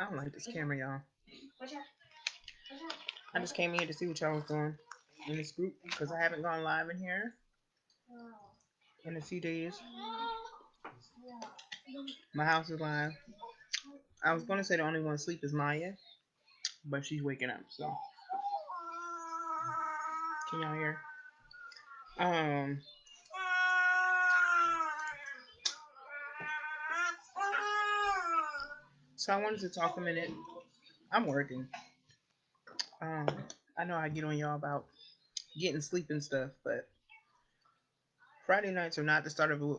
I don't like this camera, y'all. I just came in here to see what y'all was doing in this group because I haven't gone live in here in a few days. My house is live. I was gonna say the only one asleep is Maya, but she's waking up. So can y'all hear? Um. So I wanted to talk a minute. I'm working. Um. I know I get on y'all about getting sleep and stuff, but Friday nights are not the start of a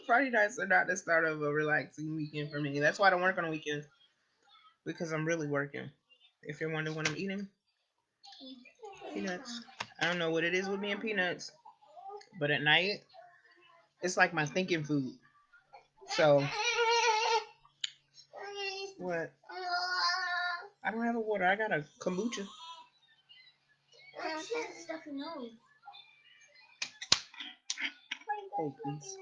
Friday nights are not the start of a relaxing weekend for me. That's why I don't work on the weekends because I'm really working. If you're wondering what I'm eating, peanuts. I don't know what it is with me and peanuts, but at night it's like my thinking food. So what? I don't have a water. I got a kombucha. Oh, please.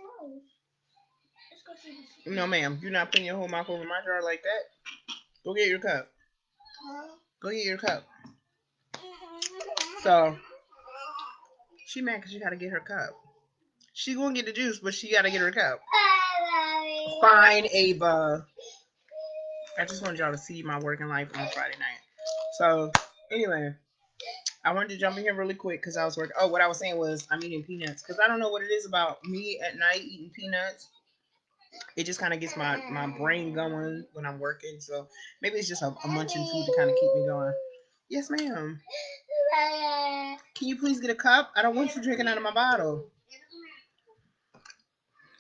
No, ma'am. You're not putting your whole mouth over my jar like that. Go get your cup. Go get your cup. So she mad because she got to get her cup. She gonna get the juice, but she got to get her cup. Fine, Ava. I just wanted y'all to see my working life on Friday night. So anyway, I wanted to jump in here really quick because I was working. Oh, what I was saying was I'm eating peanuts because I don't know what it is about me at night eating peanuts. It just kind of gets my brain going when I'm working. So maybe it's just a munching food to kind of keep me going. Yes, ma'am. Can you please get a cup? I don't want you drinking out of my bottle.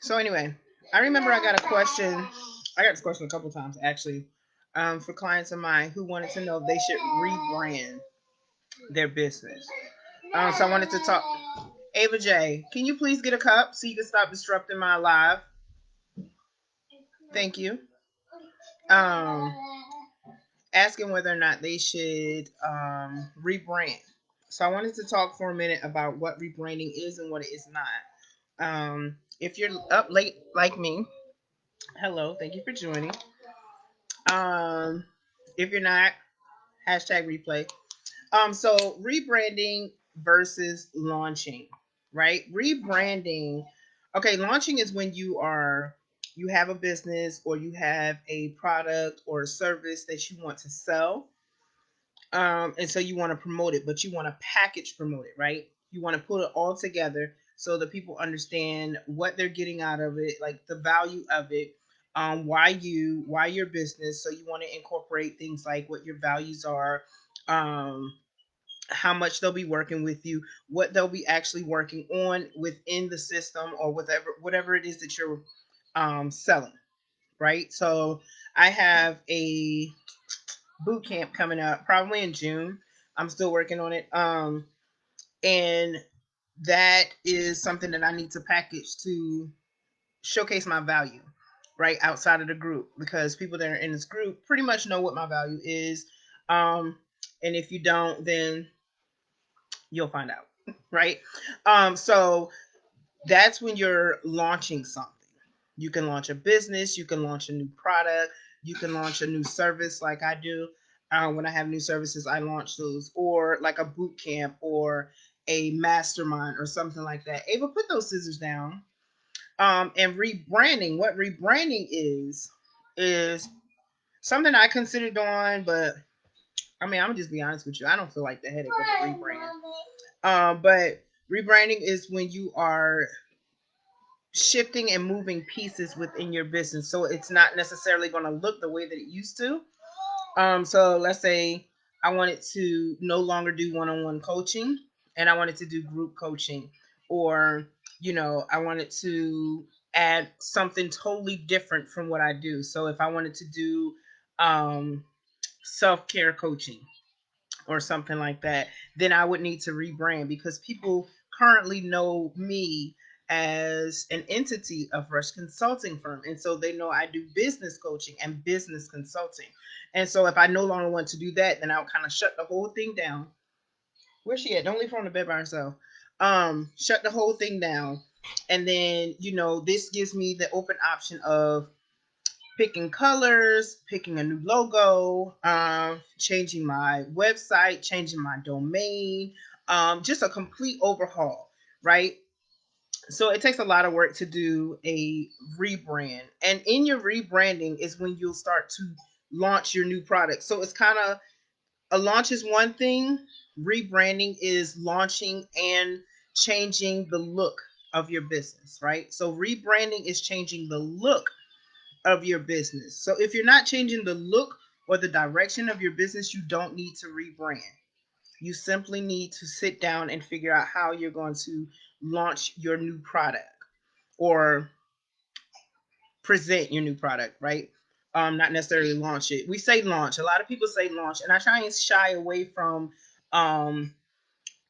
So anyway, I remember I got a question. I got this question a couple times actually, for clients of mine who wanted to know if they should rebrand their business. So I wanted to talk. Ava J, can you please get a cup so you can stop disrupting my live? Thank you. Um, Asking whether or not they should rebrand. So I wanted to talk for a minute about what rebranding is and what it is not. If you're up late like me, hello, thank you for joining. Um, if you're not, hashtag replay. So rebranding versus launching, right? Rebranding. Okay, launching is when you have a business or you have a product or a service that you want to sell. And so you want to promote it, but you want to package promote it, right? You want to put it all together so that people understand what they're getting out of it, like the value of it, why your business. So you want to incorporate things like what your values are, um, how much they'll be working with you, what they'll be actually working on within the system or whatever it is that you're selling, right? So I have a boot camp coming up probably in June. I'm still working on it. And that is something that I need to package to showcase my value, right? Outside of the group, because people that are in this group pretty much know what my value is. Um, and if you don't, then you'll find out, right? So that's when you're launching something. You can launch a business, you can launch a new product, you can launch a new service like I do. When I have new services, I launch those, or like a boot camp or a mastermind or something like that. Ava, put those scissors down. And rebranding, what rebranding is something I considered doing, but I mean, I'm gonna just be honest with you. I don't feel like the headache of a rebrand. But rebranding is when you are shifting and moving pieces within your business. So it's not necessarily going to look the way that it used to. So let's say I wanted to no longer do one-on-one coaching and I wanted to do group coaching, or, I wanted to add something totally different from what I do. So if I wanted to do um, self-care coaching, or something like that, then I would need to rebrand because people currently know me as an entity of Rush Consulting Firm. And so they know I do business coaching and business consulting. And so if I no longer want to do that, then I'll kind of shut the whole thing down. Where's she at? Don't leave her on the bed by herself. Shut the whole thing down. And then, this gives me the open option of picking colors, picking a new logo, changing my website, changing my domain, just a complete overhaul, right? So it takes a lot of work to do a rebrand. And in your rebranding is when you'll start to launch your new product. So it's kind of a launch is one thing, rebranding is launching and changing the look of your business, right? So rebranding is changing the look of your business. So if you're not changing the look or the direction of your business, you don't need to rebrand. You simply need to sit down and figure out how you're going to launch your new product or present your new product, right? Not necessarily launch it. We say launch. A lot of people say launch, and I try and shy away from um,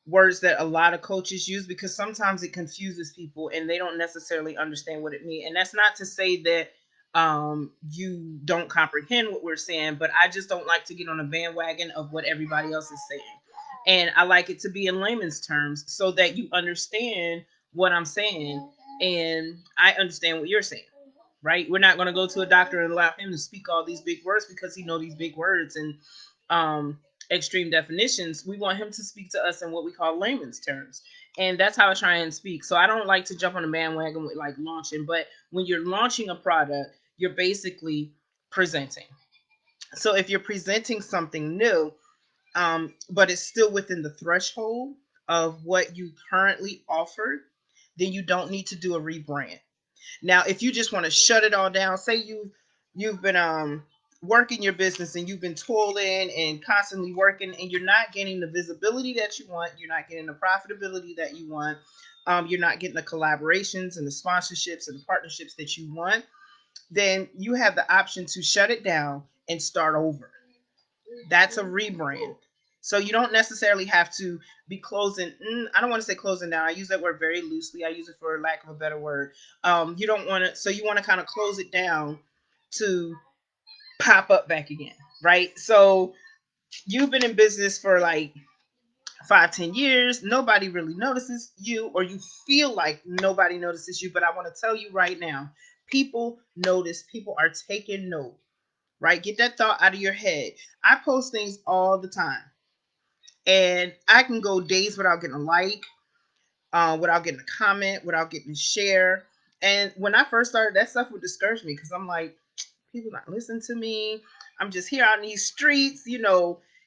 words that a lot of coaches use because sometimes it confuses people and they don't necessarily understand what it means. And that's not to say that you don't comprehend what we're saying, but I just don't like to get on a bandwagon of what everybody else is saying. And I like it to be in layman's terms so that you understand what I'm saying and I understand what you're saying. Right? We're not going to go to a doctor and allow him to speak all these big words because he know these big words and um, extreme definitions. We want him to speak to us in what we call layman's terms, and that's how I try and speak. So I don't like to jump on a bandwagon with like launching, but when you're launching a product, you're basically presenting. So if you're presenting something new, but it's still within the threshold of what you currently offer, then you don't need to do a rebrand. Now, if you just want to shut it all down, say you've been working your business and you've been toiling and constantly working and you're not getting the visibility that you want, you're not getting the profitability that you want, you're not getting the collaborations and the sponsorships and the partnerships that you want, then you have the option to shut it down and start over. That's a rebrand. So you don't necessarily have to be closing. I don't want to say closing down. I use that word very loosely. I use it for lack of a better word. You don't want to. So you want to kind of close it down to pop up back again, right? So you've been in business for like 5, 10 years. Nobody really notices you, or you feel like nobody notices you. But I want to tell you right now, people notice. People are taking note, right? Get that thought out of your head. I post things all the time and I can go days without getting a like, without getting a comment, without getting a share. And when I first started, that stuff would discourage me because I'm like, people not listening to me. I'm just here out in these streets,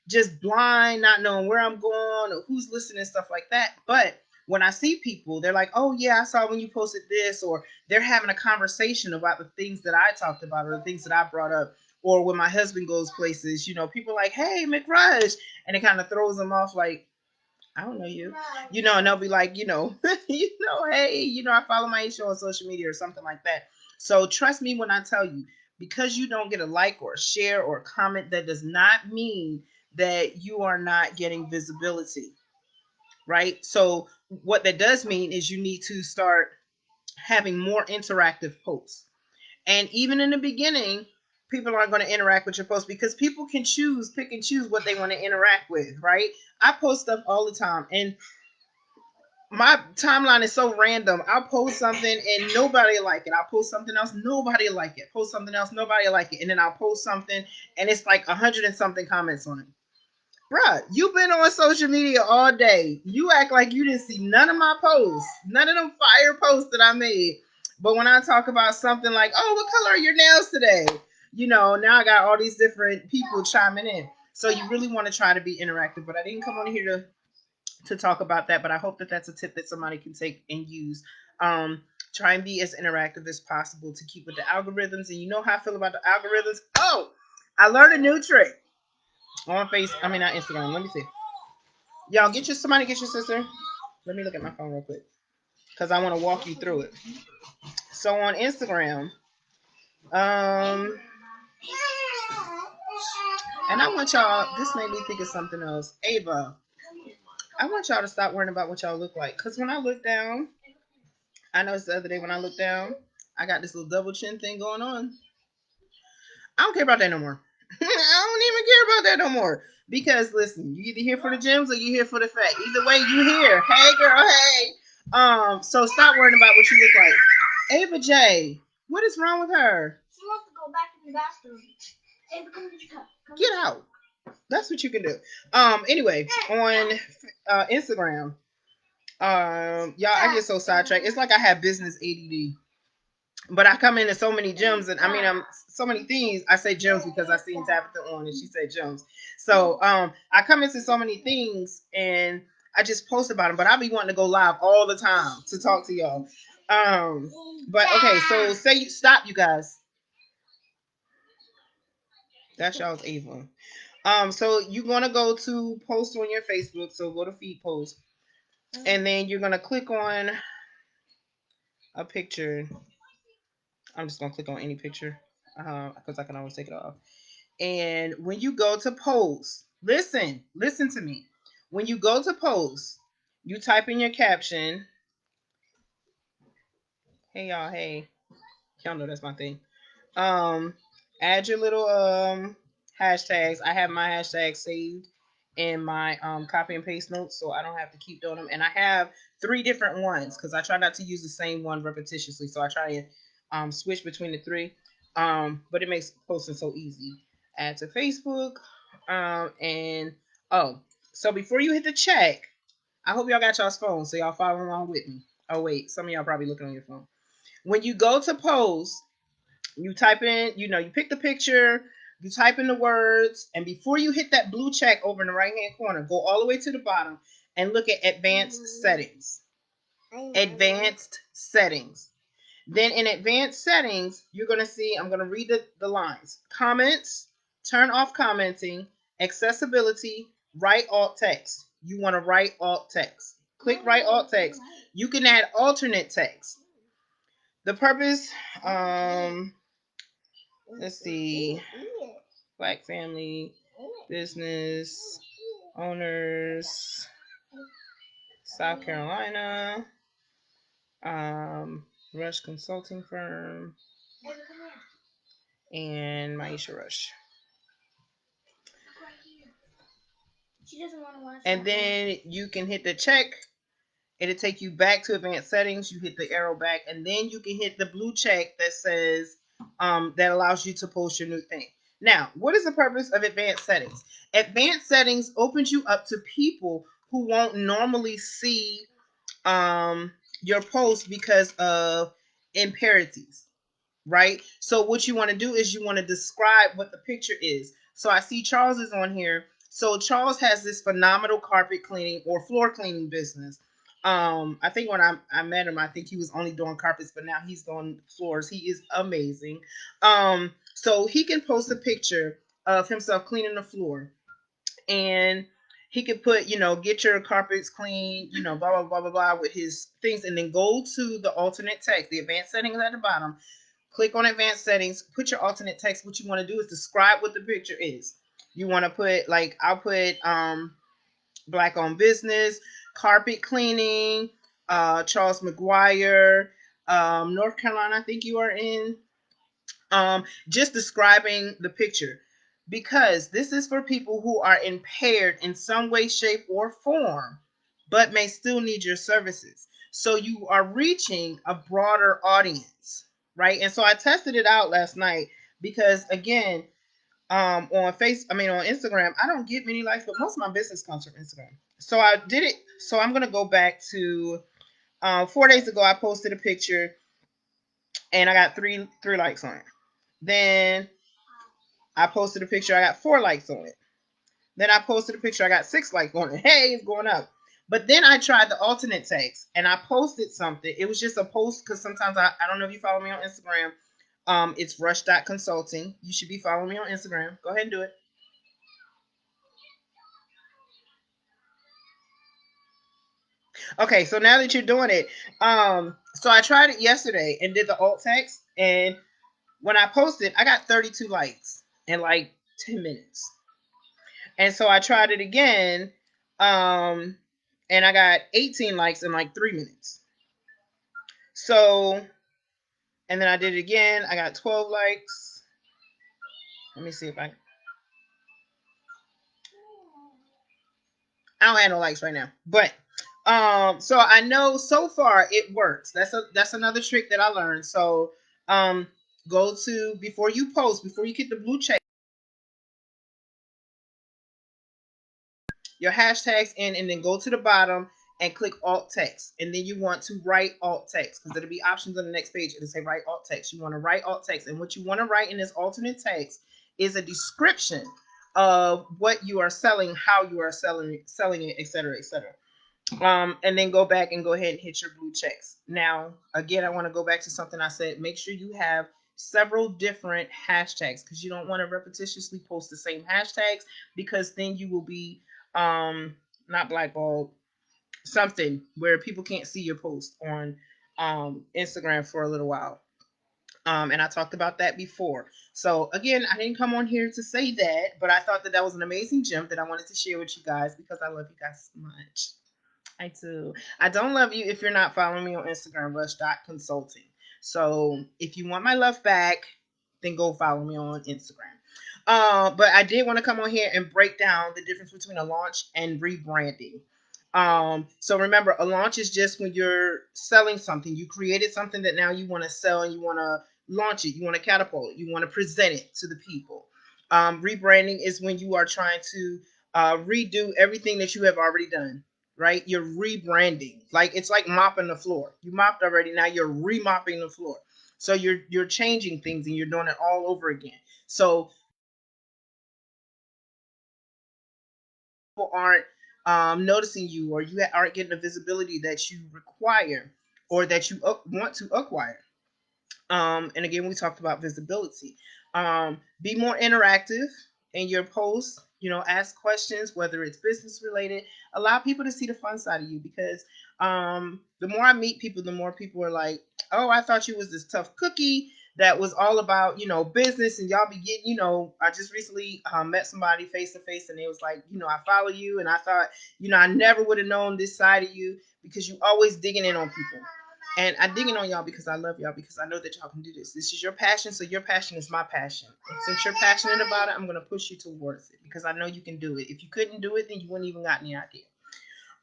just blind, not knowing where I'm going or who's listening, stuff like that. But when I see people, they're like, oh, yeah, I saw when you posted this, or they're having a conversation about the things that I talked about or the things that I brought up. Or when my husband goes places, people are like, hey, McRush. And it kind of throws them off like, I don't know you, and they'll be like, hey, I follow my show on social media or something like that. So trust me when I tell you, because you don't get a like or a share or a comment, that does not mean that you are not getting visibility, right? So what that does mean is you need to start having more interactive posts. And even in the beginning, people aren't going to interact with your post because people can pick and choose what they want to interact with, right? I post stuff all the time, and my timeline is so random. I'll post something and nobody will like it. I'll post something else, nobody will like it. Post something else, nobody will like it. And then I'll post something and it's like 100 and something comments on it. Bruh, you've been on social media all day. You act like you didn't see none of my posts, none of them fire posts that I made. But when I talk about something like, oh, what color are your nails today? Now I got all these different people chiming in. So you really want to try to be interactive. But I didn't come on here to talk about that, but I hope that that's a tip that somebody can take and use. Try and be as interactive as possible to keep with the algorithms. And you know how I feel about the algorithms. Oh, I learned a new trick on not Instagram. Let me see. Y'all get your sister. Let me look at my phone real quick because I want to walk you through it. So on Instagram, um, and I want y'all. This made me think of something else. Ava, I want y'all to stop worrying about what y'all look like. Because when I look down, I noticed the other day when I looked down, I got this little double chin thing going on. I don't care about that no more. I don't even care about that no more. Because listen, you either here for the gyms or you here for the fat. Either way, you here. Hey girl, hey. So stop worrying about what you look like. Ava J, what is wrong with her? Get out. That's what you can do. Anyway, on Instagram, y'all, I get so sidetracked. It's like I have business ADD. But I come into so many gyms, and I mean, I'm so many things. I say gyms because I seen Tabitha on, and she said gyms. So, I come into so many things, and I just post about them. But I be wanting to go live all the time to talk to y'all. But okay, so say you stop, you guys. That's y'all's Ava. So you're gonna go to post on your Facebook. So go to feed post, and then you're gonna click on a picture. I'm just gonna click on any picture, because I can always take it off. And when you go to post, listen to me. When you go to post, you type in your caption. Hey y'all, hey. Y'all know that's my thing. Um, add your little hashtags. I have my hashtags saved in my copy and paste notes, so I don't have to keep doing them. And I have 3 different ones because I try not to use the same one repetitiously. So I try and switch between the 3. But it makes posting so easy. Add to Facebook. And oh, so before you hit the check, I hope y'all got y'all's phone so y'all following along with me. Oh wait, some of y'all probably looking on your phone. When you go to post, you type in, you pick the picture, you type in the words, and before you hit that blue check over in the right hand corner, go all the way to the bottom and look at advanced settings. Advanced settings. Then in advanced settings, you're going to see, I'm going to read the lines. Comments, turn off commenting, accessibility, write alt text. You want to write alt text. Click write alt text. You can add alternate text. The purpose, let's see, Black family, business, owners, South Carolina, Rush Consulting Firm, and Maisha Rush. And then you can hit the check. It'll take you back to advanced settings. You hit the arrow back, and then you can hit the blue check that says that allows you to post your new thing. Now, what is the purpose of advanced settings? Advanced settings opens you up to people who won't normally see your post because of imperatives, right? So what you want to do is you want to describe what the picture is. So I see Charles is on here. So Charles has this phenomenal carpet cleaning or floor cleaning business. I think when I met him, I think he was only doing carpets, but now he's doing floors. He is amazing. So he can post a picture of himself cleaning the floor, and he could put, get your carpets clean, blah blah blah blah blah with his things, and then go to the alternate text, the advanced settings at the bottom. Click on advanced settings, put your alternate text. What you want to do is describe what the picture is. You want to put, like, I'll put Black owned business, carpet cleaning, Charles McGuire, North Carolina, I think you are in. Just describing the picture, because this is for people who are impaired in some way, shape, or form, but may still need your services. So you are reaching a broader audience, right? And so I tested it out last night because, again, on on Instagram, I don't get many likes, but most of my business comes from Instagram. So I did it. So I'm gonna go back to 4 days ago. I posted a picture and I got three likes on it. Then I posted a picture, I got 4 likes on it. Then I posted a picture, I got 6 likes on it. Hey, it's going up. But then I tried the alternate text and I posted something. It was just a post because sometimes I don't know if you follow me on Instagram. It's rush.consulting. You should be following me on Instagram. Go ahead and do it. Okay, so now that you're doing it, so I tried it yesterday and did the alt text, and when I posted, I got 32 likes in like 10 minutes. And so I tried it again, and I got 18 likes in like 3 minutes. So, and then I did it again. I got 12 likes. Let me see if I don't have no likes right now, but so I know so far it works. That's another trick that I learned. So go to, before you post, before you get the blue check, your hashtags in, and then go to the bottom and click alt text. And then you want to write alt text, because there'll be options on the next page. It'll say write alt text. You want to write alt text. And what you want to write in this alternate text is a description of what you are selling, how you are selling it, etc., etc. And then go back and go ahead and hit your blue checks. Now, again, I want to go back to something I said. Make sure you have several different hashtags, because you don't want to repetitiously post the same hashtags, because then you will be not blackballed, something where people can't see your post on Instagram for a little while. And I talked about that before. So again, I didn't come on here to say that, but I thought that that was an amazing gem that I wanted to share with you guys, because I love you guys so much. I do. I don't love you if you're not following me on Instagram, rush.consulting. So if you want my love back, then go follow me on Instagram. But I did want to come on here and break down the difference between a launch and rebranding. So remember, a launch is just when you're selling something. You created something that now you want to sell, and you want to launch it. You want to catapult it. You want to present it to the people. Rebranding is when you are trying to redo everything that you have already done, right? You're rebranding. Like, it's like mopping the floor. You mopped already, now you're remopping the floor. So you're changing things, and you're doing it all over again. So people aren't noticing you, or you aren't getting the visibility that you require, or that you want to acquire. And again, we talked about visibility. Be more interactive in your posts. You know, ask questions, whether it's business related. Allow people to see the fun side of you, because the more I meet people, the more people are like, "Oh, I thought you was this tough cookie that was all about, business, and y'all be getting, I just recently met somebody face to face, and they was like, I follow you, and I thought, I never would have known this side of you, because you always digging in on people." And I'm digging on y'all because I love y'all, because I know that y'all can do this. This is your passion, so your passion is my passion. And since you're passionate about it, I'm going to push you towards it, because I know you can do it. If you couldn't do it, then you wouldn't even got any idea.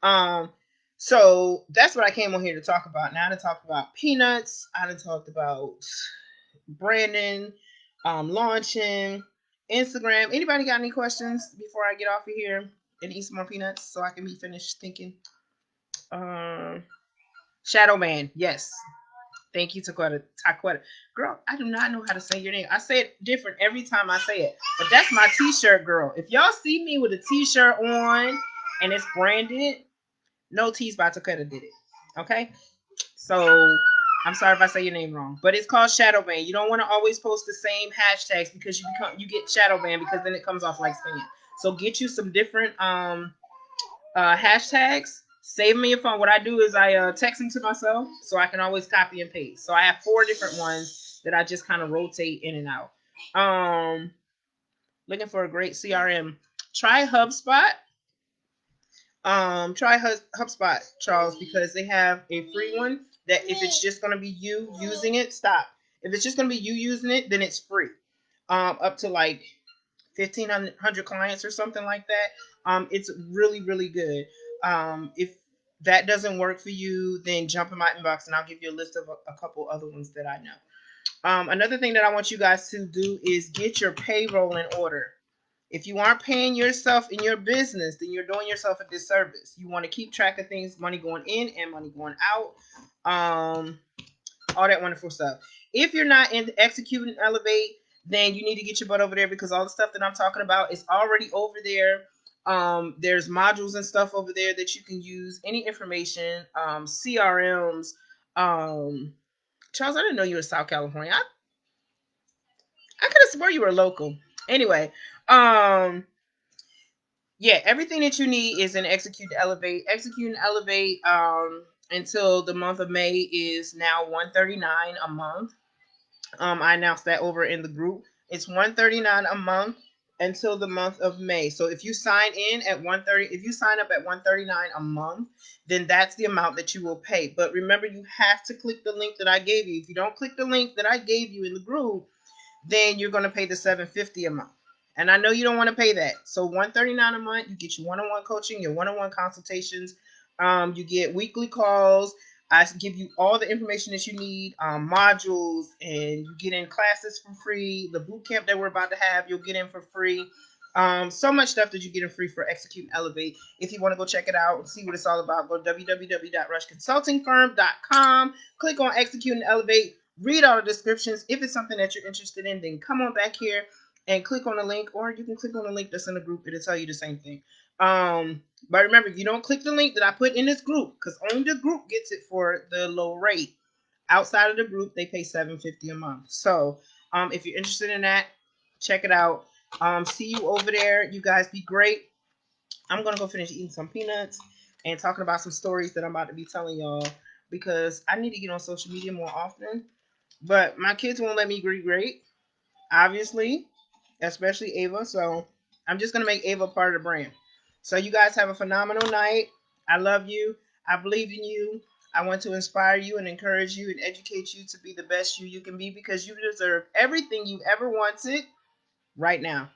Um, so that's what I came on here to talk about. Now I done talked about peanuts. I done talked about branding, launching, Instagram. Anybody got any questions before I get off of here and eat some more peanuts so I can be finished thinking? Um, Shadow Man, yes. Thank you, Taquetta. Taquetta. Girl, I do not know how to say your name. I say it different every time I say it. But that's my t-shirt, girl. If y'all see me with a t-shirt on and it's branded, no T's by Taquetta did it. Okay? So I'm sorry if I say your name wrong. But it's called shadow ban. You don't want to always post the same hashtags, because you get shadow ban, because then it comes off like spam. So get you some different hashtags. Save them in your phone. What I do is I text them to myself, so I can always copy and paste. So I have 4 different ones that I just kind of rotate in and out. Looking for a great CRM. Try HubSpot. Try HubSpot, Charles, because they have a free one that, if it's just going to be you using it, stop. If it's just going to be you using it, then it's free. Up to like 1,500 clients or something like that. It's really, really good. If that doesn't work for you, then jump in my inbox and I'll give you a list of a couple other ones that I know. Another thing that I want you guys to do is get your payroll in order. If you aren't paying yourself in your business, then you're doing yourself a disservice. You want to keep track of things, money going in and money going out. All that wonderful stuff. If you're not in Execute and Elevate, then you need to get your butt over there, because all the stuff that I'm talking about is already over there. There's modules and stuff over there that you can use. Any information, CRMs. Charles, I didn't know you were in South California. I could have sworn you were local. Anyway, yeah, everything that you need is in Execute to Elevate. Execute and Elevate until the month of May is now $139 a month. I announced that over in the group. It's $139 a month until the month of May. So if you sign in at 130, if you sign up at $139 a month, then that's the amount that you will pay. But remember, you have to click the link that I gave you. If you don't click the link that I gave you in the group, then you're going to pay the $750 a month. And I know you don't want to pay that. So $139 a month, you get your one-on-one coaching, your one-on-one consultations. You get weekly calls. I give you all the information that you need, modules, and you get in classes for free. The boot camp that we're about to have, you'll get in for free. So much stuff that you get in free for Execute and Elevate. If you want to go check it out and see what it's all about, go to www.rushconsultingfirm.com. Click on Execute and Elevate. Read all the descriptions. If it's something that you're interested in, then come on back here and click on the link, or you can click on the link that's in the group. It'll tell you the same thing. But remember, you don't click the link that I put in this group, because only the group gets it for the low rate. Outside of the group, they pay $7.50 a month. So if you're interested in that, check it out. See you over there. You guys be great. I'm gonna go finish eating some peanuts and talking about some stories that I'm about to be telling y'all, because I need to get on social media more often. But my kids won't let me be great, obviously, especially Ava. So I'm just gonna make Ava part of the brand. So you guys have a phenomenal night. I love you. I believe in you. I want to inspire you and encourage you and educate you to be the best you can be, because you deserve everything you ever wanted right now.